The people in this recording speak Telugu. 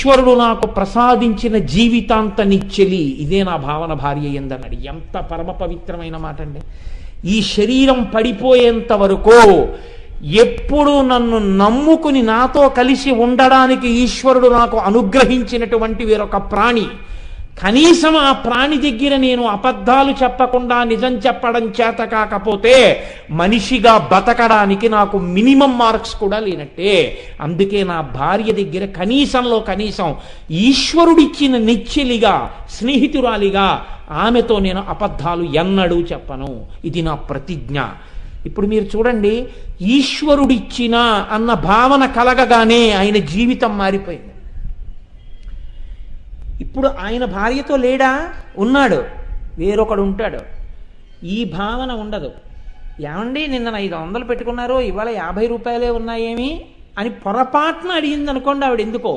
ఈశ్వరుడు నాకు ప్రసాదించిన జీవితాంత నిచ్చెలి, ఇదే నా భావన భార్య ఎందన్నాడు. ఎంత పరమ పవిత్రమైన మాట అండి. ఈ శరీరం పడిపోయేంత వరకు ఎప్పుడు నన్ను నమ్ముకుని నాతో కలిసి ఉండడానికి ఈశ్వరుడు నాకు అనుగ్రహించినటువంటి వేరొక ప్రాణి, కనీసం ఆ ప్రాణి దగ్గర నేను అబద్ధాలు చెప్పకుండా నిజం చెప్పడం చేత కాకపోతే మనిషిగా బతకడానికి నాకు మినిమం మార్క్స్ కూడా లేనట్టే. అందుకే నా భార్య దగ్గర కనీసంలో కనీసం ఈశ్వరుడిచ్చిన నిచ్చెలిగా, స్నేహితురాలిగా ఆమెతో నేను అబద్ధాలు ఎన్నడూ చెప్పను. ఇది నా ప్రతిజ్ఞ. ఇప్పుడు మీరు చూడండి, ఈశ్వరుడిచ్చిన అన్న భావన కలగగానే ఆయన జీవితం మారిపోయింది. ఇప్పుడు ఆయన భార్యతో లేడా? ఉన్నాడు, వేరొకడు ఉంటాడు. ఈ భావన ఉండదు. ఏమండి నిన్న 500 పెట్టుకున్నారు, ఇవాళ 50 రూపాయలే ఉన్నాయేమి అని పొరపాటున అడిగింది అనుకోండి ఆవిడ, ఎందుకో